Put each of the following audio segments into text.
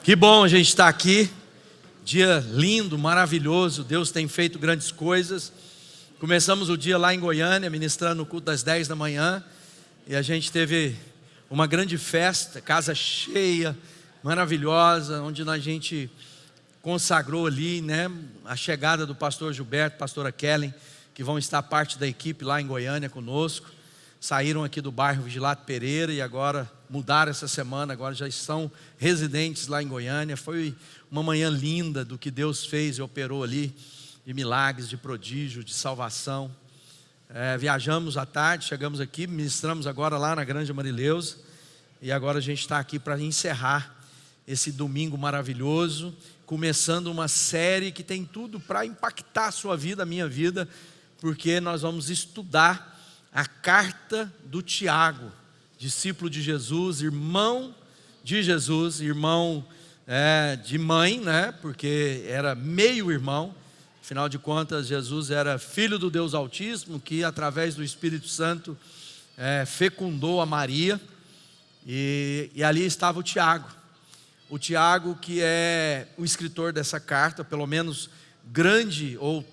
Que bom a gente estar aqui, dia lindo, maravilhoso, Deus tem feito grandes coisas. Começamos o dia lá em Goiânia, ministrando no culto das 10 da manhã, e a gente teve uma grande festa, casa cheia, maravilhosa, onde a gente consagrou ali, a chegada do pastor Gilberto, pastora Kellen, que vão estar parte da equipe lá em Goiânia conosco. Saíram aqui do bairro Vigilato Pereira e agora mudaram essa semana, agora já estão residentes lá em Goiânia. Foi uma manhã linda do que Deus fez e operou ali, de milagres, de prodígio, de salvação. Viajamos à tarde, chegamos aqui, ministramos agora lá na Grande Marileusa, e agora a gente está aqui para encerrar esse domingo maravilhoso, começando uma série que tem tudo para impactar a sua vida, a minha vida, porque nós vamos estudar a carta do Tiago, discípulo de Jesus, irmão de Jesus, irmão de mãe, porque era meio irmão. Afinal de contas, Jesus era filho do Deus Altíssimo, que através do Espírito Santo fecundou a Maria, e ali estava o Tiago. O Tiago, que é o escritor dessa carta, pelo menos grande, ou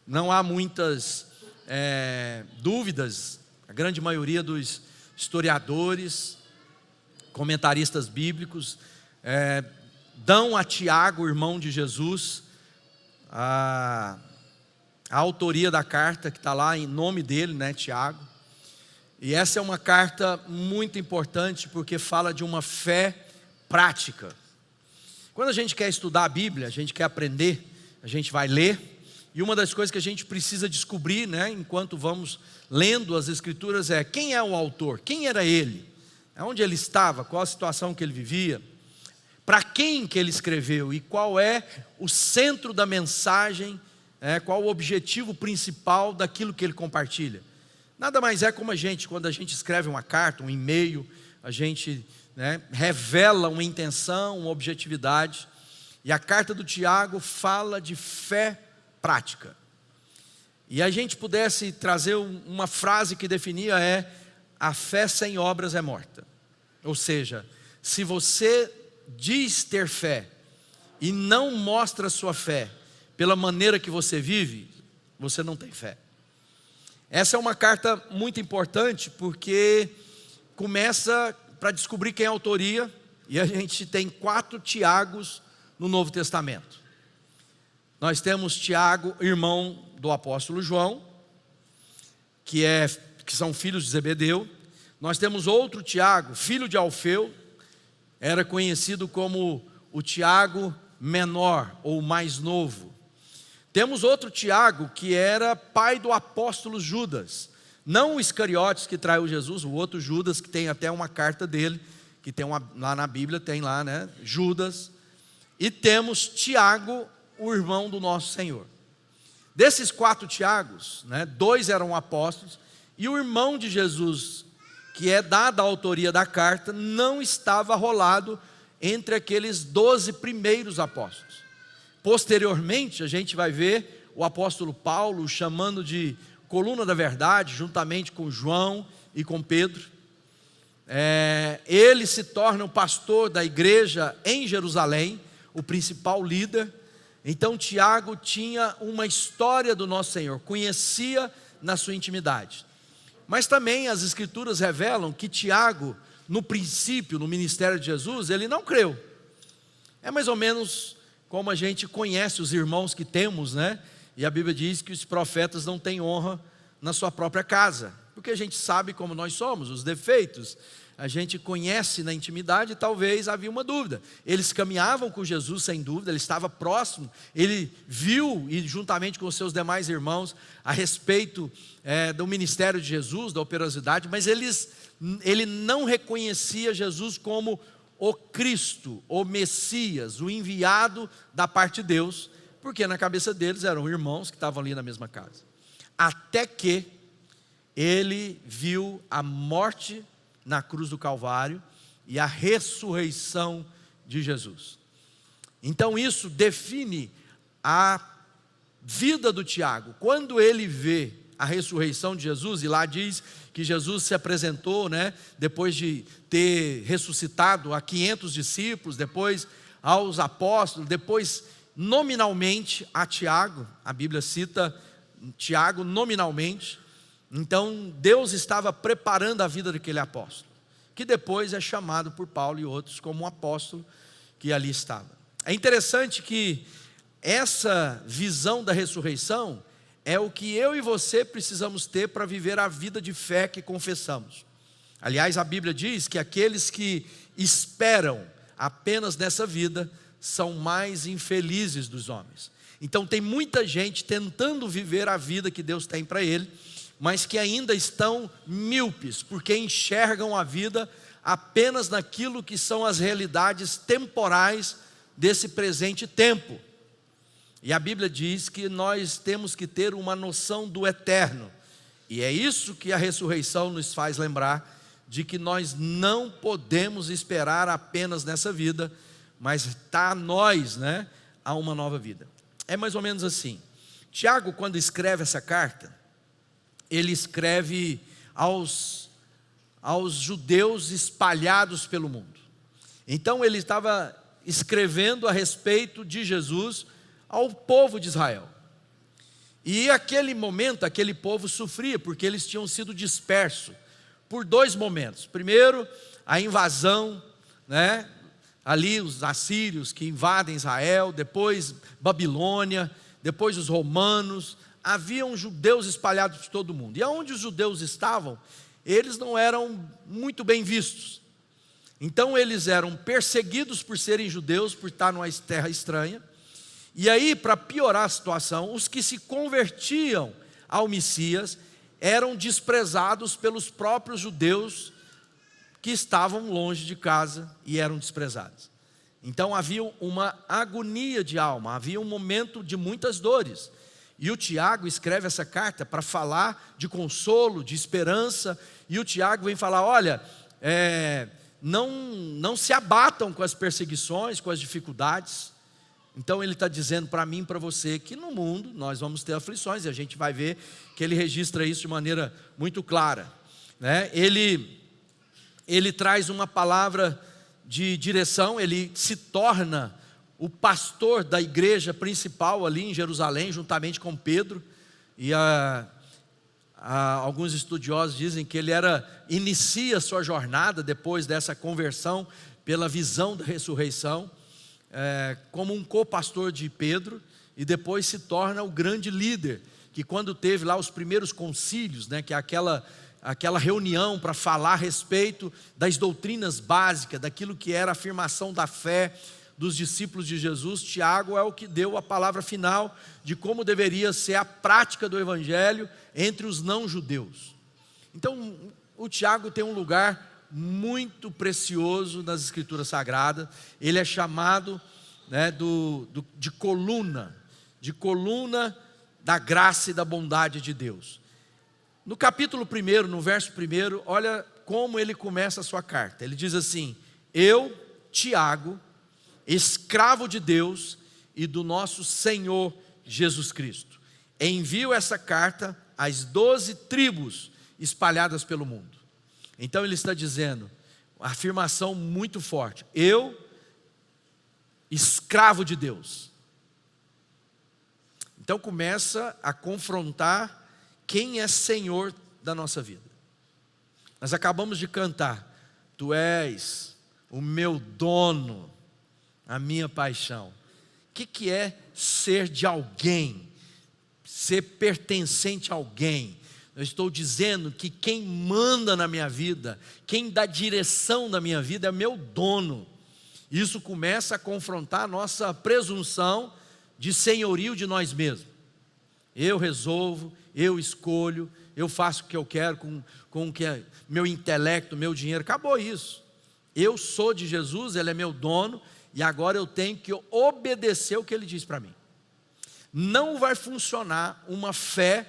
não há muitas dúvidas, a grande maioria dos historiadores, comentaristas bíblicos, dão a Tiago, irmão de Jesus, a autoria da carta, que está lá em nome dele, Tiago. E essa é uma carta muito importante, porque fala de uma fé prática. Quando a gente quer estudar a Bíblia, a gente quer aprender, a gente vai ler, e uma das coisas que a gente precisa descobrir, enquanto vamos lendo as Escrituras, é quem é o autor, quem era ele, onde ele estava, qual a situação que ele vivia, para quem que ele escreveu e qual é o centro da mensagem, qual o objetivo principal daquilo que ele compartilha. Nada mais é como a gente, quando a gente escreve uma carta, um e-mail, a gente revela uma intenção, uma objetividade, e a carta do Tiago fala de fé prática. E a gente pudesse trazer uma frase que definia a fé sem obras é morta. Ou seja, se você diz ter fé e não mostra sua fé pela maneira que você vive, você não tem fé. Essa é uma carta muito importante, porque começa para descobrir quem é a autoria, e a gente tem 4 Tiagos no Novo Testamento. Nós temos Tiago, irmão do apóstolo João, que são filhos de Zebedeu. Nós temos outro Tiago, filho de Alfeu, era conhecido como o Tiago menor ou mais novo. Temos outro Tiago que era pai do apóstolo Judas, não o Iscariotes que traiu Jesus, o outro Judas, que tem até uma carta dele, que tem lá na Bíblia, tem lá, Judas. E temos Tiago, o irmão do nosso Senhor. Desses 4 Tiagos, 2 eram apóstolos, e o irmão de Jesus, que é dada a autoria da carta, não estava rolado entre aqueles 12 primeiros apóstolos. Posteriormente, a gente vai ver o apóstolo Paulo chamando de coluna da verdade, juntamente com João e com Pedro. Ele se torna o pastor da igreja em Jerusalém, o principal líder. Então Tiago tinha uma história do nosso Senhor, conhecia na sua intimidade. Mas também as Escrituras revelam que Tiago, no princípio, no ministério de Jesus, ele não creu. É mais ou menos como a gente conhece os irmãos que temos, E a Bíblia diz que os profetas não têm honra na sua própria casa, porque a gente sabe como nós somos, os defeitos. A gente conhece na intimidade, e talvez havia uma dúvida. Eles caminhavam com Jesus sem dúvida, ele estava próximo, ele viu, e juntamente com os seus demais irmãos, a respeito do ministério de Jesus, da operosidade, mas ele não reconhecia Jesus como o Cristo, o Messias, o enviado da parte de Deus, porque na cabeça deles eram irmãos que estavam ali na mesma casa. Até que ele viu a morte na cruz do Calvário e a ressurreição de Jesus. Então isso define a vida do Tiago. Quando ele vê a ressurreição de Jesus, e lá diz que Jesus se apresentou, né, depois de ter ressuscitado a 500 discípulos, depois aos apóstolos, depois nominalmente a Tiago. A Bíblia cita Tiago nominalmente. Então Deus estava preparando a vida daquele apóstolo, que depois é chamado por Paulo e outros como um apóstolo que ali estava. É interessante que essa visão da ressurreição é o que eu e você precisamos ter para viver a vida de fé que confessamos. Aliás, a Bíblia diz que aqueles que esperam apenas nessa vida são mais infelizes dos homens. Então tem muita gente tentando viver a vida que Deus tem para ele, mas que ainda estão míopes, porque enxergam a vida apenas naquilo que são as realidades temporais desse presente tempo. E a Bíblia diz que nós temos que ter uma noção do eterno. E é isso que a ressurreição nos faz lembrar, de que nós não podemos esperar apenas nessa vida, mas está a nós, né, a uma nova vida. É mais ou menos assim. Tiago, quando escreve essa carta, ele escreve aos judeus espalhados pelo mundo. Então ele estava escrevendo a respeito de Jesus ao povo de Israel. E aquele momento, aquele povo sofria, porque eles tinham sido dispersos por dois momentos. Primeiro, a invasão, né? Ali os assírios que invadem Israel, depois Babilônia, depois os romanos. Haviam judeus espalhados por todo o mundo. E aonde os judeus estavam, eles não eram muito bem vistos. Então eles eram perseguidos por serem judeus, por estar numa terra estranha. E aí, para piorar a situação, os que se convertiam ao Messias eram desprezados pelos próprios judeus que estavam longe de casa e eram desprezados. Então havia uma agonia de alma, havia um momento de muitas dores. E o Tiago escreve essa carta para falar de consolo, de esperança. E o Tiago vem falar, olha, não se abatam com as perseguições, com as dificuldades. Então ele está dizendo para mim e para você que no mundo nós vamos ter aflições, e a gente vai ver que ele registra isso de maneira muito clara, né? Ele traz uma palavra de direção, ele se torna o pastor da igreja principal ali em Jerusalém, juntamente com Pedro, e alguns estudiosos dizem que ele inicia a sua jornada depois dessa conversão pela visão da ressurreição, como um co-pastor de Pedro, e depois se torna o grande líder, que quando teve lá os primeiros concílios, né, que é aquela reunião para falar a respeito das doutrinas básicas, daquilo que era a afirmação da fé dos discípulos de Jesus, Tiago é o que deu a palavra final de como deveria ser a prática do evangelho entre os não-judeus. Então o Tiago tem um lugar muito precioso nas Escrituras Sagradas. Ele é chamado, né, de coluna da graça e da bondade de Deus. No capítulo 1, no verso 1, olha como ele começa a sua carta. Ele diz assim: eu, Tiago, escravo de Deus e do nosso Senhor Jesus Cristo, envio essa carta às 12 tribos espalhadas pelo mundo. Então ele está dizendo, uma afirmação muito forte: eu, escravo de Deus. Então começa a confrontar quem é Senhor da nossa vida. Nós acabamos de cantar, tu és o meu dono, a minha paixão. O que é ser de alguém? Ser pertencente a alguém? Eu estou dizendo que quem manda na minha vida, quem dá direção na minha vida é meu dono. Isso começa a confrontar a nossa presunção de senhorio de nós mesmos. Eu resolvo, eu escolho, eu faço o que eu quero com o que é meu intelecto, meu dinheiro. Acabou isso. Eu sou de Jesus, Ele é meu dono, e agora eu tenho que obedecer o que Ele diz para mim. Não vai funcionar uma fé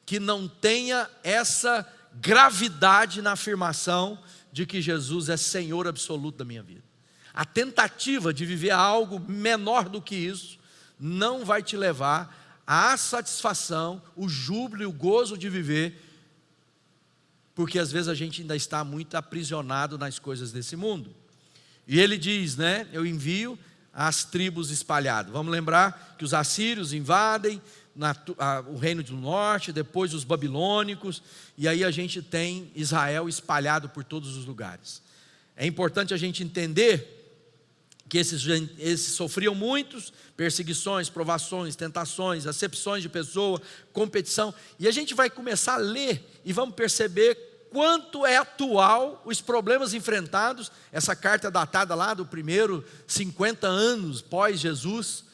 que não tenha essa gravidade na afirmação de que Jesus é Senhor absoluto da minha vida. A tentativa de viver algo menor do que isso não vai te levar a satisfação, o júbilo e o gozo de viver, porque às vezes a gente ainda está muito aprisionado nas coisas desse mundo. E ele diz, né, eu envio as tribos espalhadas. Vamos lembrar que os assírios invadem o reino do norte, depois os babilônicos, e aí a gente tem Israel espalhado por todos os lugares. É importante a gente entender que esses sofriam muitas perseguições, provações, tentações, acepções de pessoa, competição, e a gente vai começar a ler e vamos perceber quanto é atual os problemas enfrentados. Essa carta é datada lá do primeiro 50 anos pós-Jesus,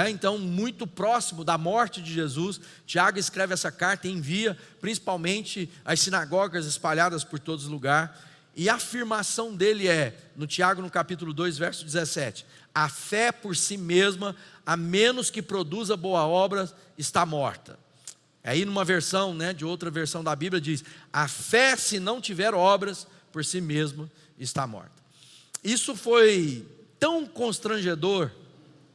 então muito próximo da morte de Jesus. Tiago escreve essa carta e envia principalmente às sinagogas espalhadas por todos os lugares, e a afirmação dele é, no Tiago no capítulo 2, verso 17, a fé por si mesma, a menos que produza boa obra, está morta. Aí numa versão, de outra versão da Bíblia diz, a fé se não tiver obras, por si mesma está morta. Isso foi tão constrangedor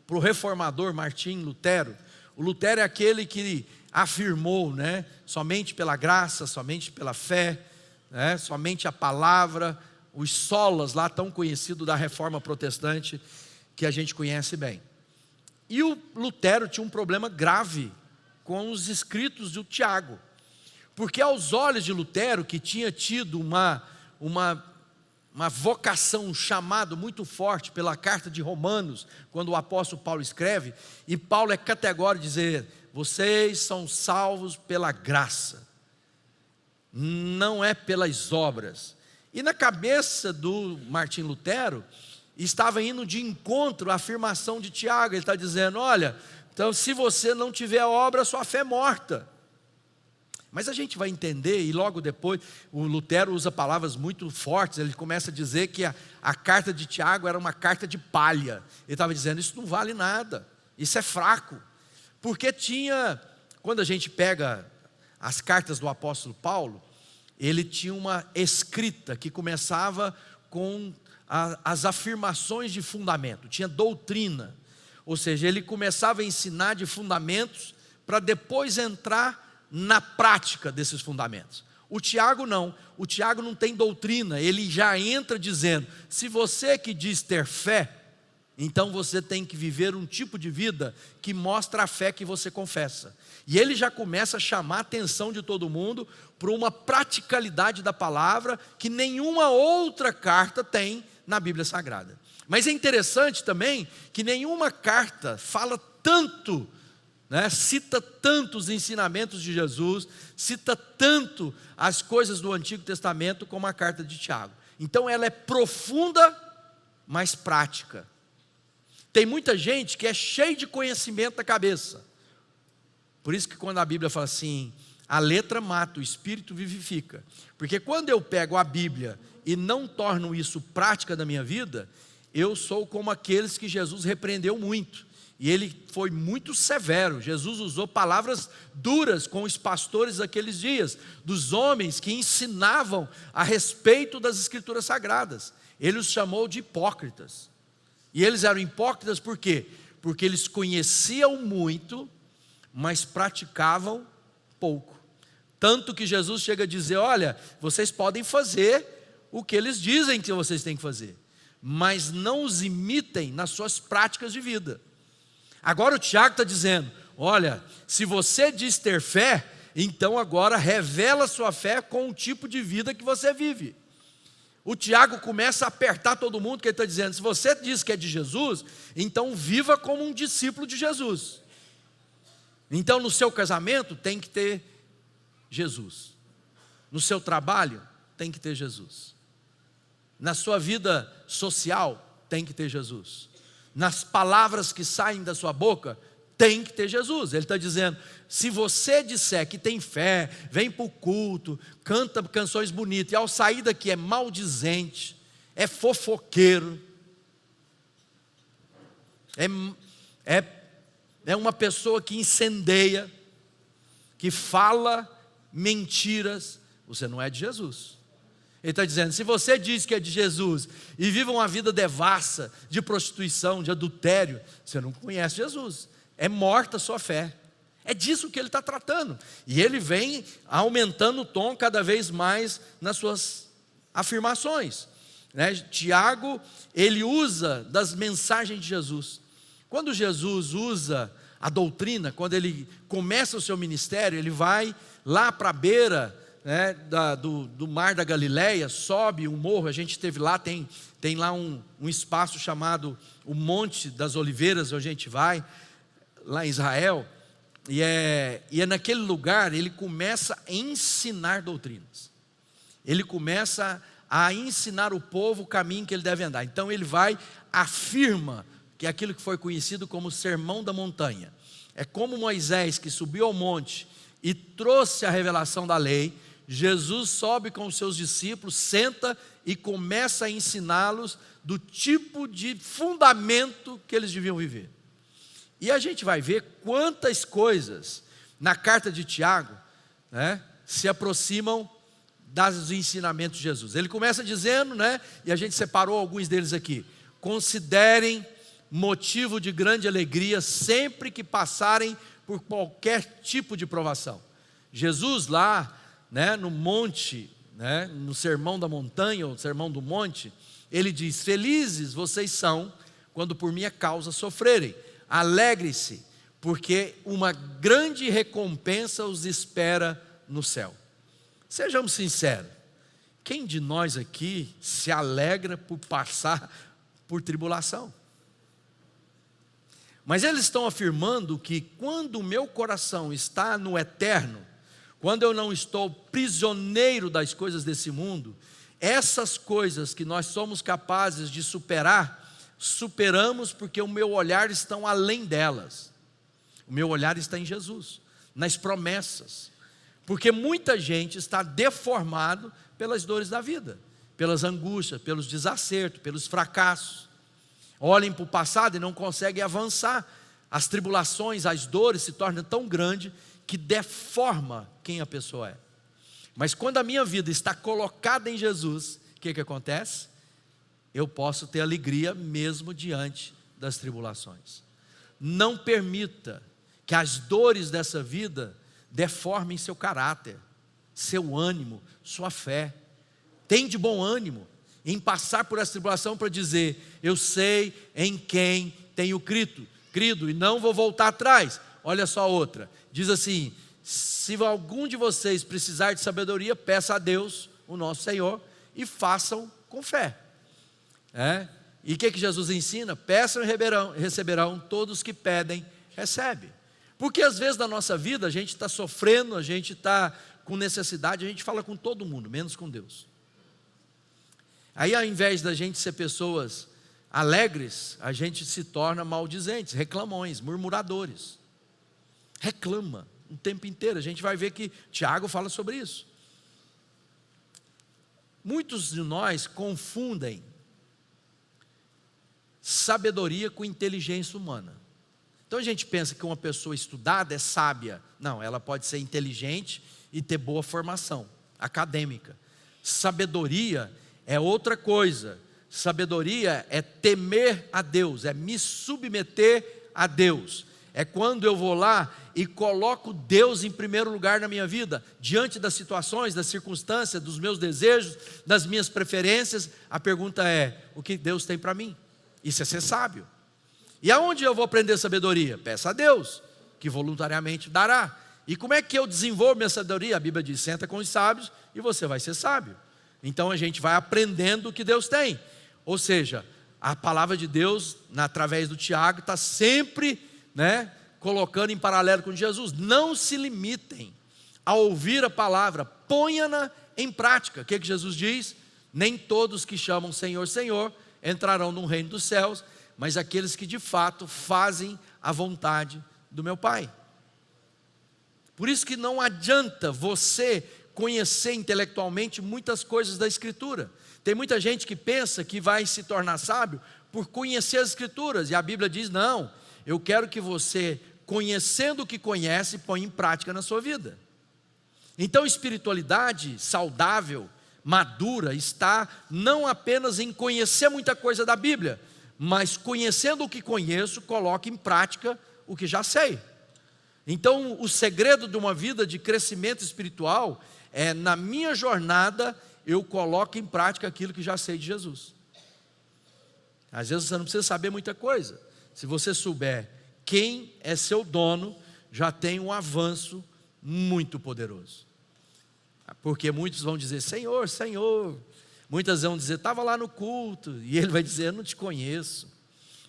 para o reformador Martim Lutero. O Lutero é aquele que afirmou, somente pela graça, somente pela fé, somente a palavra, os solas lá tão conhecido da reforma protestante, que a gente conhece bem. E o Lutero tinha um problema grave com os escritos do Tiago, porque aos olhos de Lutero, que tinha tido uma vocação, um chamado muito forte pela carta de Romanos, quando o apóstolo Paulo escreve, e Paulo é categórico de dizer, vocês são salvos pela graça, não é pelas obras. E na cabeça do Martim Lutero, estava indo de encontro à afirmação de Tiago. Ele está dizendo, olha, então se você não tiver obra, sua fé é morta. Mas a gente vai entender, e logo depois, o Lutero usa palavras muito fortes. Ele começa a dizer que a carta de Tiago era uma carta de palha. Ele estava dizendo, isso não vale nada, isso é fraco. Porque quando a gente pega as cartas do apóstolo Paulo, ele tinha uma escrita que começava com as afirmações de fundamento, tinha doutrina, ou seja, ele começava a ensinar de fundamentos para depois entrar na prática desses fundamentos. O Tiago não tem doutrina, ele já entra dizendo, se você que diz ter fé, então você tem que viver um tipo de vida que mostra a fé que você confessa. E ele já começa a chamar a atenção de todo mundo para uma praticalidade da palavra que nenhuma outra carta tem na Bíblia Sagrada. Mas é interessante também que nenhuma carta fala tanto, cita tanto os ensinamentos de Jesus, cita tanto as coisas do Antigo Testamento como a carta de Tiago. Então ela é profunda, mas prática. Tem muita gente que é cheia de conhecimento na cabeça. Por isso que quando a Bíblia fala assim, a letra mata, o Espírito vivifica. Porque quando eu pego a Bíblia e não torno isso prática da minha vida, eu sou como aqueles que Jesus repreendeu muito. E ele foi muito severo. Jesus usou palavras duras com os pastores daqueles dias, dos homens que ensinavam a respeito das Escrituras Sagradas. Ele os chamou de hipócritas. E eles eram hipócritas por quê? Porque eles conheciam muito, mas praticavam pouco. Tanto que Jesus chega a dizer, olha, vocês podem fazer o que eles dizem que vocês têm que fazer, mas não os imitem nas suas práticas de vida. Agora o Tiago está dizendo, olha, se você diz ter fé, então agora revela a sua fé com o tipo de vida que você vive. O Tiago começa a apertar todo mundo, que ele está dizendo, se você diz que é de Jesus, então viva como um discípulo de Jesus. Então no seu casamento tem que ter Jesus, no seu trabalho tem que ter Jesus, na sua vida social tem que ter Jesus, nas palavras que saem da sua boca tem que ter Jesus. Ele está dizendo, se você disser que tem fé, vem para o culto, canta canções bonitas, e ao sair daqui é maldizente, é fofoqueiro, é uma pessoa que incendeia, que fala mentiras, você não é de Jesus. Ele está dizendo, se você diz que é de Jesus e vive uma vida devassa, de prostituição, de adultério, você não conhece Jesus, é morta a sua fé. É disso que ele está tratando. E ele vem aumentando o tom cada vez mais nas suas afirmações, né? Tiago, ele usa das mensagens de Jesus. Quando Jesus usa a doutrina, quando ele começa o seu ministério, ele vai lá para a beira, né, do mar da Galileia, sobe um morro, a gente esteve lá, tem lá um espaço chamado o Monte das Oliveiras, onde a gente vai, lá em Israel, e é naquele lugar, ele começa a ensinar doutrinas, ele começa a ensinar o povo o caminho que ele deve andar. Então ele afirma que é aquilo que foi conhecido como o Sermão da Montanha. É como Moisés que subiu ao monte e trouxe a revelação da lei. Jesus sobe com os seus discípulos, senta e começa a ensiná-los do tipo de fundamento que eles deviam viver. E a gente vai ver quantas coisas na carta de Tiago, né, se aproximam dos ensinamentos de Jesus. Ele começa dizendo, né, e a gente separou alguns deles aqui: considerem motivo de grande alegria sempre que passarem por qualquer tipo de provação. Jesus lá, né, no monte, né, no sermão da montanha, ou sermão do monte, ele diz: felizes vocês são quando por minha causa sofrerem, alegre-se, porque uma grande recompensa os espera no céu. Sejamos sinceros, quem de nós aqui se alegra por passar por tribulação? Mas eles estão afirmando que quando o meu coração está no eterno, quando eu não estou prisioneiro das coisas desse mundo, essas coisas que nós somos capazes de superar, superamos porque o meu olhar está além delas. O meu olhar está em Jesus, nas promessas. Porque muita gente está deformado pelas dores da vida, pelas angústias, pelos desacertos, pelos fracassos. Olhem para o passado e não conseguem avançar. As tribulações, as dores se tornam tão grandes que deforma quem a pessoa é. Mas quando a minha vida está colocada em Jesus, o que acontece? Eu posso ter alegria mesmo diante das tribulações. Não permita que as dores dessa vida deformem seu caráter, seu ânimo, sua fé. Tem de bom ânimo em passar por essa tribulação para dizer: eu sei em quem tenho crido e não vou voltar atrás. Olha só outra, diz assim: se algum de vocês precisar de sabedoria, peça a Deus, o nosso Senhor, e façam com fé. E o que Jesus ensina? Peçam e receberão, todos que pedem, recebem. Porque às vezes na nossa vida a gente está sofrendo, a gente está com necessidade, a gente fala com todo mundo, menos com Deus. Aí ao invés da gente ser pessoas alegres, a gente se torna maldizentes, reclamões, murmuradores. Reclama o tempo inteiro. A gente vai ver que Tiago fala sobre isso. Muitos de nós confundem sabedoria com inteligência humana. Então a gente pensa que uma pessoa estudada é sábia. Não, ela pode ser inteligente e ter boa formação acadêmica. Sabedoria é outra coisa. Sabedoria é temer a Deus, é me submeter a Deus. É quando eu vou lá e coloco Deus em primeiro lugar na minha vida, diante das situações, das circunstâncias, dos meus desejos, das minhas preferências. A pergunta é: o que Deus tem para mim? Isso é ser sábio. E aonde eu vou aprender sabedoria? Peça a Deus, que voluntariamente dará. E como é que eu desenvolvo minha sabedoria? A Bíblia diz: senta com os sábios e você vai ser sábio. Então a gente vai aprendendo o que Deus tem. Ou seja, a palavra de Deus, através do Tiago, está sempre, colocando em paralelo com Jesus. Não se limitem a ouvir a palavra, ponha-na em prática. O que Jesus diz? Nem todos que chamam Senhor, Senhor entrarão no reino dos céus, mas aqueles que de fato fazem a vontade do meu Pai. Por isso que não adianta você conhecer intelectualmente muitas coisas da Escritura. Tem muita gente que pensa que vai se tornar sábio por conhecer as Escrituras, e a Bíblia diz: não, eu quero que você, conhecendo o que conhece, ponha em prática na sua vida. Então espiritualidade saudável, madura, está não apenas em conhecer muita coisa da Bíblia, mas conhecendo o que conheço, coloque em prática o que já sei. Então, o segredo de uma vida de crescimento espiritual é, na minha jornada, eu coloco em prática aquilo que já sei de Jesus. Às vezes você não precisa saber muita coisa. Se você souber quem é seu dono, já tem um avanço muito poderoso. Porque muitos vão dizer, Senhor, Senhor. Muitas vão dizer, estava lá no culto. E ele vai dizer, eu não te conheço.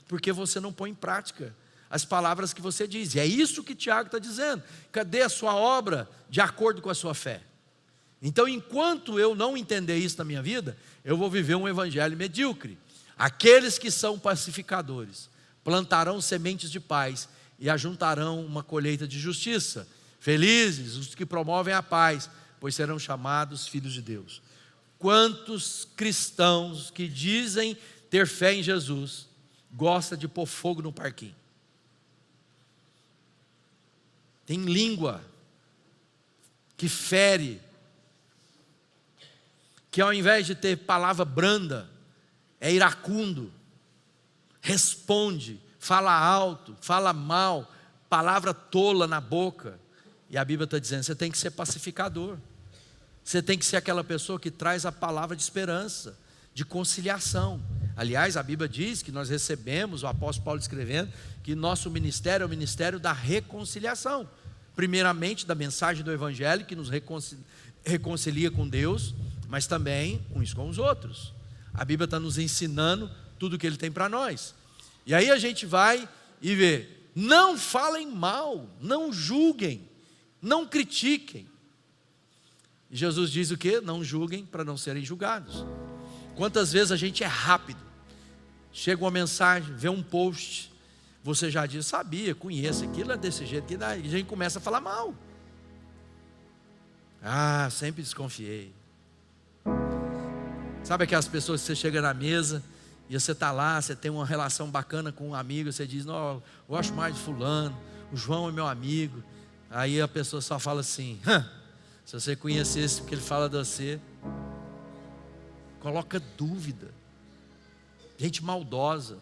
Porque você não põe em prática as palavras que você diz. E é isso que Tiago está dizendo. Cadê a sua obra de acordo com a sua fé? Então, enquanto eu não entender isso na minha vida, eu vou viver um evangelho medíocre. Aqueles que são pacificadores plantarão sementes de paz e ajuntarão uma colheita de justiça. Felizes os que promovem a paz, pois serão chamados filhos de Deus. Quantos cristãos que dizem ter fé em Jesus gostam de pôr fogo no parquinho? Tem língua que fere, que ao invés de ter palavra branda, é iracundo, responde, fala alto, fala mal, palavra tola na boca. E a Bíblia está dizendo, você tem que ser pacificador. Você tem que ser aquela pessoa que traz a palavra de esperança, de conciliação. Aliás, a Bíblia diz que nós recebemos, o apóstolo Paulo escrevendo, que nosso ministério é o ministério da reconciliação. Primeiramente da mensagem do Evangelho, que nos reconcilia com Deus, mas também uns com os outros. A Bíblia está nos ensinando tudo o que Ele tem para nós. E aí a gente vai e vê, não falem mal, não julguem, não critiquem. E Jesus diz o quê? Não julguem para não serem julgados. Quantas vezes a gente é rápido, chega uma mensagem, vê um post, você já diz, sabia, conheço, aquilo é desse jeito, que a gente começa a falar mal. Ah, sempre desconfiei. Sabe aquelas pessoas que você chega na mesa e você está lá, você tem uma relação bacana com um amigo, você diz, não, eu gosto mais de fulano, o João é meu amigo. Aí a pessoa só fala assim, se você conhecesse o que ele fala de você, coloca dúvida, gente maldosa.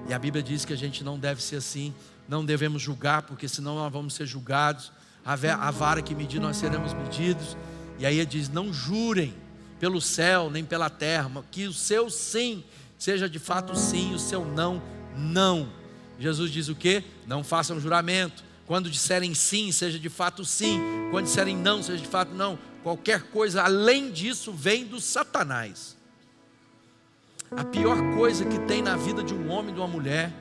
E a Bíblia diz que a gente não deve ser assim, não devemos julgar, porque senão nós vamos ser julgados. A vara que medir nós seremos medidos. E aí ele diz, não jurem pelo céu, nem pela terra, que o seu sim seja de fato sim, o seu não, não. Jesus diz o quê? Não façam juramento. Quando disserem sim, seja de fato sim. Quando disserem não, seja de fato não. Qualquer coisa além disso vem do Satanás. A pior coisa que tem na vida de um homem e de uma mulher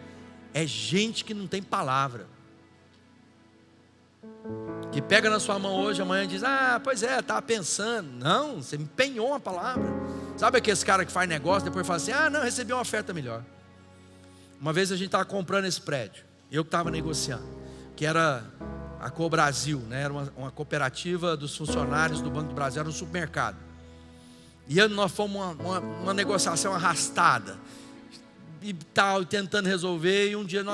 é gente que não tem palavra. Que pega na sua mão hoje, amanhã diz, pois é, estava pensando. Não, você empenhou uma palavra. Sabe aqueles cara que faz negócio, depois fala assim, não, recebi uma oferta melhor. Uma vez a gente estava comprando esse prédio, eu que estava negociando, que era a Cobrasil, né? Era uma cooperativa dos funcionários do Banco do Brasil, era um supermercado. E nós fomos uma negociação arrastada, e tal, tentando resolver, e um dia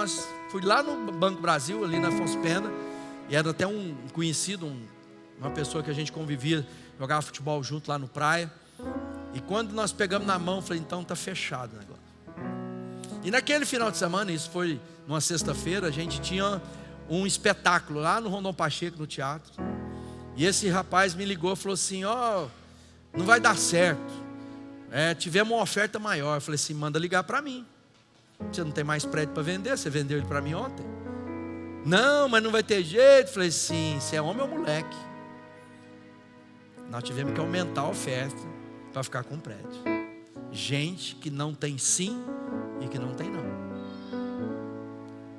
fui lá no Banco do Brasil, ali na Afonso Pena, e era até um conhecido, uma pessoa que a gente convivia, jogava futebol junto lá no praia. E quando nós pegamos na mão, eu falei, então está fechado o negócio. E naquele final de semana, isso foi numa sexta-feira, a gente tinha um espetáculo lá no Rondon Pacheco, no teatro. E esse rapaz me ligou e falou assim, não vai dar certo. Tivemos uma oferta maior. Eu falei assim, manda ligar para mim. Você não tem mais prédio para vender, você vendeu ele para mim ontem. Não, mas não vai ter jeito. Eu falei assim, você é homem ou moleque? Nós tivemos que aumentar a oferta para ficar com o prédio. Gente que não tem sim e que não tem não.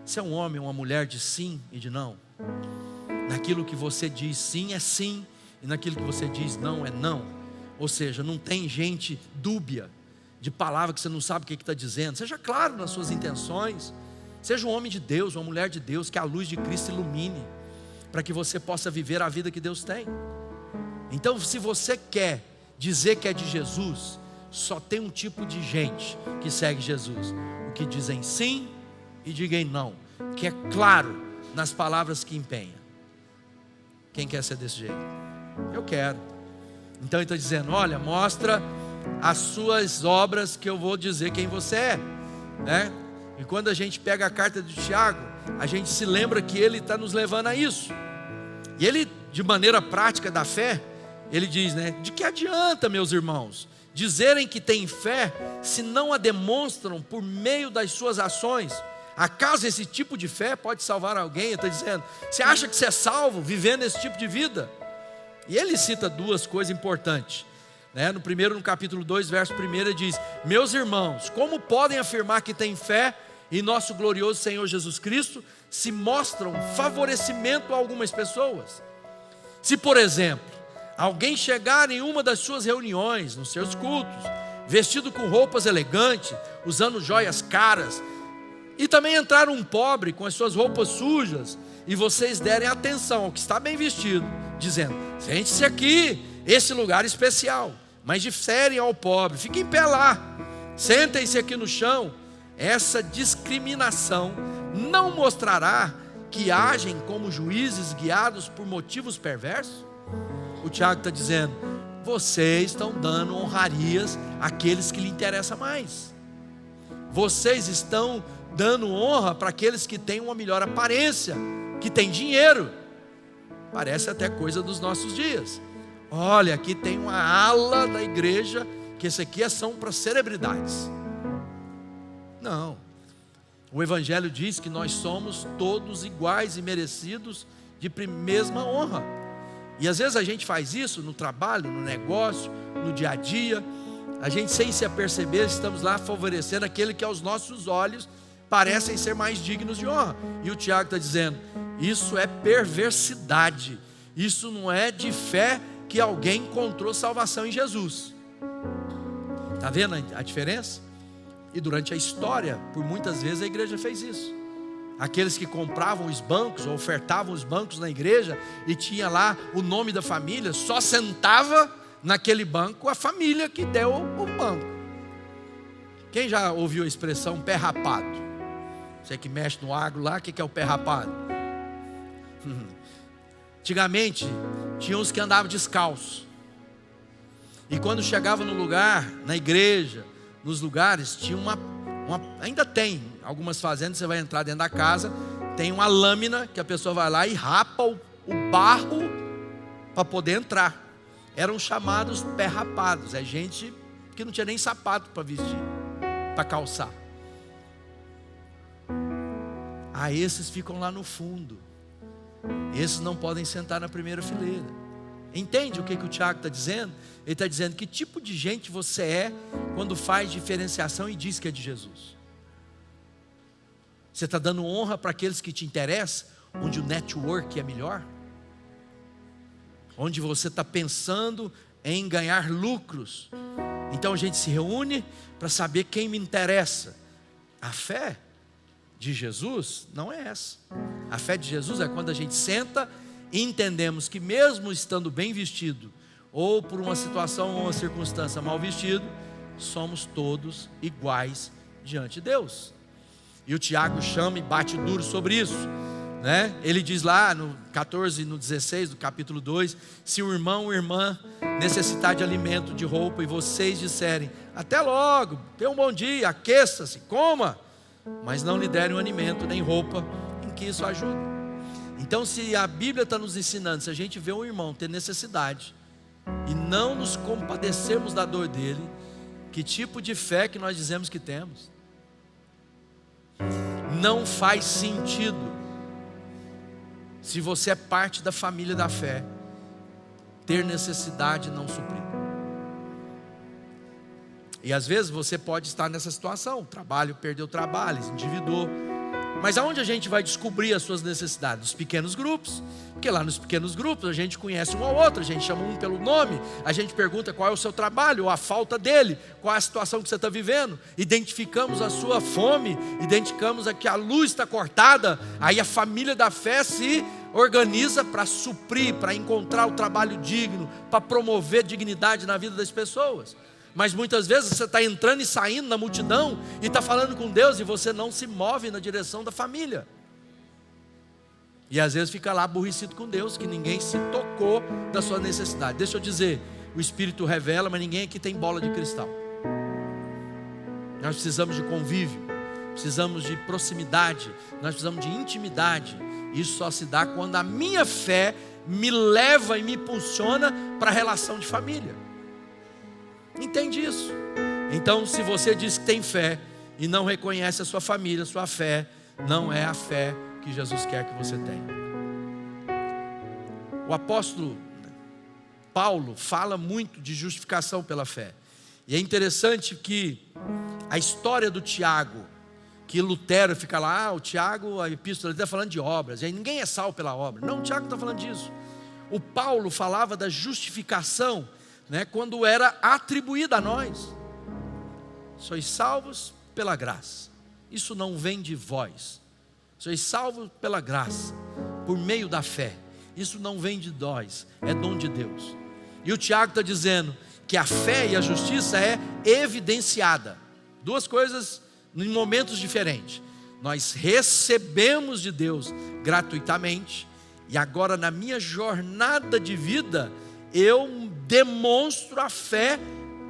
Você é um homem ou uma mulher de sim e de não? Naquilo que você diz sim é sim, e naquilo que você diz não é não. Ou seja, não tem gente dúbia de palavra que você não sabe o que está dizendo. Seja claro nas suas intenções. Seja um homem de Deus, uma mulher de Deus, que a luz de Cristo ilumine, para que você possa viver a vida que Deus tem. Então, se você quer dizer que é de Jesus, só tem um tipo de gente que segue Jesus: o que dizem sim e digam não, que é claro nas palavras que empenha. Quem quer ser desse jeito? Eu quero. Então ele está dizendo, olha, mostra as suas obras que eu vou dizer quem você é, né? E quando a gente pega a carta de Tiago, a gente se lembra que ele está nos levando a isso. E ele, de maneira prática da fé, ele diz, né? De que adianta, meus irmãos, dizerem que têm fé, se não a demonstram por meio das suas ações? Acaso esse tipo de fé pode salvar alguém? Ele está dizendo, você acha que você é salvo vivendo esse tipo de vida? E ele cita duas coisas importantes, né? No capítulo 2, verso 1, ele diz, meus irmãos, como podem afirmar que têm fé em nosso glorioso Senhor Jesus Cristo, se mostram favorecimento a algumas pessoas? Se, por exemplo, alguém chegar em uma das suas reuniões, nos seus cultos, vestido com roupas elegantes, usando joias caras, e também entrar um pobre com as suas roupas sujas, e vocês derem atenção ao que está bem vestido, dizendo, sente-se aqui, esse lugar especial, mas diferem ao pobre, fiquem em pé lá, sentem-se aqui no chão. Essa discriminação não mostrará que agem como juízes guiados por motivos perversos? O Tiago está dizendo, vocês estão dando honrarias àqueles que lhe interessam mais. Vocês estão dando honra para aqueles que têm uma melhor aparência, que têm dinheiro. Parece até coisa dos nossos dias. Olha, aqui tem uma ala da igreja, que esse aqui são para celebridades. Não. O Evangelho diz que nós somos todos iguais e merecidos de mesma honra. E às vezes a gente faz isso no trabalho, no negócio, no dia a dia. A gente, sem se aperceber, estamos lá favorecendo aquele que aos nossos olhos parecem ser mais dignos de honra. E o Tiago está dizendo, isso é perversidade. Isso não é de fé que alguém encontrou salvação em Jesus. Está vendo a diferença? E durante a história, por muitas vezes a igreja fez isso. Aqueles que compravam os bancos, ou ofertavam os bancos na igreja, e tinha lá o nome da família, só sentava naquele banco a família que deu o banco. Quem já ouviu a expressão pé rapado? Você que mexe no agro lá, o que é o pé rapado? Antigamente, tinha uns que andavam descalço. E quando chegava no lugar, na igreja, nos lugares, tinha ainda tem, algumas fazendas, você vai entrar dentro da casa, tem uma lâmina que a pessoa vai lá e rapa o barro para poder entrar. Eram chamados pé rapados, é gente que não tinha nem sapato para vestir, para calçar. Esses ficam lá no fundo, esses não podem sentar na primeira fileira. Entende o que o Tiago está dizendo? Ele está dizendo que tipo de gente você é quando faz diferenciação e diz que é de Jesus. Você está dando honra para aqueles que te interessam, onde o network é melhor? Onde você está pensando em ganhar lucros? Então a gente se reúne para saber quem me interessa. A fé de Jesus não é essa. A fé de Jesus é quando a gente senta e entendemos que mesmo estando bem vestido, ou por uma situação ou uma circunstância mal vestido, somos todos iguais diante de Deus. E o Tiago chama e bate duro sobre isso, né? Ele diz lá no 14 e no 16 do capítulo 2, se o irmão ou irmã necessitar de alimento, de roupa, e vocês disserem, até logo, tenha um bom dia, aqueça-se, coma, mas não lhe derem um alimento nem roupa, em que isso ajuda? Então, se a Bíblia está nos ensinando, se a gente vê um irmão ter necessidade e não nos compadecermos da dor dele, que tipo de fé que nós dizemos que temos? Não faz sentido, se você é parte da família da fé, ter necessidade e não suprir. E às vezes você pode estar nessa situação, trabalho, perdeu o trabalho, se endividou. Mas aonde a gente vai descobrir as suas necessidades? Nos pequenos grupos. Porque lá nos pequenos grupos a gente conhece um ao outro, a gente chama um pelo nome, a gente pergunta qual é o seu trabalho, ou a falta dele, qual é a situação que você está vivendo. Identificamos a sua fome, identificamos que a luz está cortada, aí a família da fé se organiza para suprir, para encontrar o trabalho digno, para promover dignidade na vida das pessoas. Mas muitas vezes você está entrando e saindo na multidão e está falando com Deus e você não se move na direção da família. E às vezes fica lá aborrecido com Deus, que ninguém se tocou da sua necessidade. Deixa eu dizer, o Espírito revela, mas ninguém aqui tem bola de cristal. Nós precisamos de convívio, precisamos de proximidade, nós precisamos de intimidade. Isso só se dá quando a minha fé me leva e me impulsiona para a relação de família. Entende isso? Então, se você diz que tem fé e não reconhece a sua família, sua fé não é a fé que Jesus quer que você tenha. O apóstolo Paulo fala muito de justificação pela fé. E é interessante que a história do Tiago, que Lutero fica lá, o Tiago, a epístola está falando de obras, e aí ninguém é salvo pela obra. Não, o Tiago está falando disso. O Paulo falava da justificação, né, quando era atribuída a nós. Sois salvos pela graça. Isso não vem de vós. Sois salvos pela graça, por meio da fé. Isso não vem de nós, é dom de Deus. E o Tiago está dizendo que a fé e a justiça é evidenciada. Duas coisas em momentos diferentes. Nós recebemos de Deus gratuitamente, e agora na minha jornada de vida, eu demonstro a fé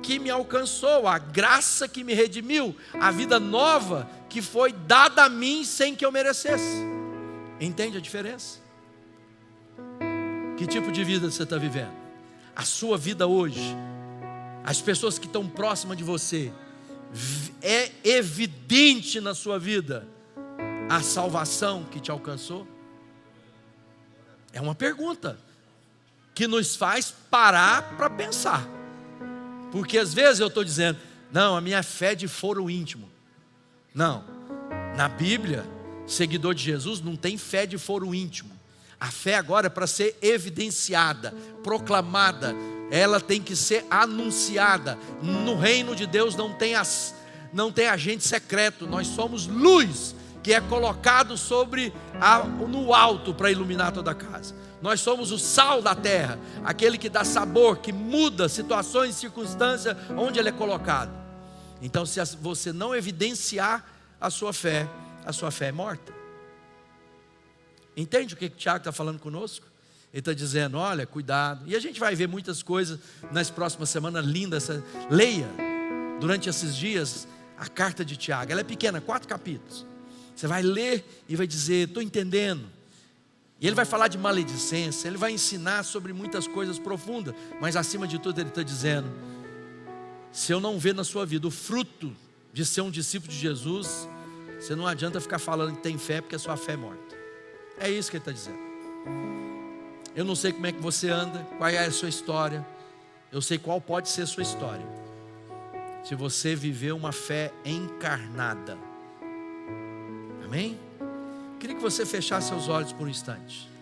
que me alcançou, a graça que me redimiu, a vida nova que foi dada a mim sem que eu merecesse. Entende a diferença? Que tipo de vida você está vivendo? A sua vida hoje, as pessoas que estão próximas de você, é evidente na sua vida a salvação que te alcançou? É uma pergunta que nos faz parar para pensar. Porque às vezes eu estou dizendo, não, a minha fé é de foro íntimo. Não, na Bíblia, seguidor de Jesus não tem fé de foro íntimo. A fé agora é para ser evidenciada, proclamada, ela tem que ser anunciada. No reino de Deus não tem agente secreto, nós somos luz que é colocado no alto para iluminar toda a casa. Nós somos o sal da terra, aquele que dá sabor, que muda situações e circunstâncias onde ele é colocado. Então, se você não evidenciar a sua fé é morta. Entende o que o Tiago está falando conosco? Ele está dizendo, olha, cuidado. E a gente vai ver muitas coisas nas próximas semanas lindas. Leia durante esses dias a carta de Tiago. Ela é pequena, 4 capítulos. Você vai ler e vai dizer, estou entendendo. E ele vai falar de maledicência, ele vai ensinar sobre muitas coisas profundas. Mas acima de tudo ele está dizendo, se eu não ver na sua vida o fruto de ser um discípulo de Jesus, você não adianta ficar falando que tem fé, porque a sua fé é morta. É isso que ele está dizendo. Eu não sei como é que você anda, qual é a sua história. Eu sei qual pode ser a sua história. Se você viver uma fé encarnada. Amém? Queria que você fechasse seus olhos por um instante.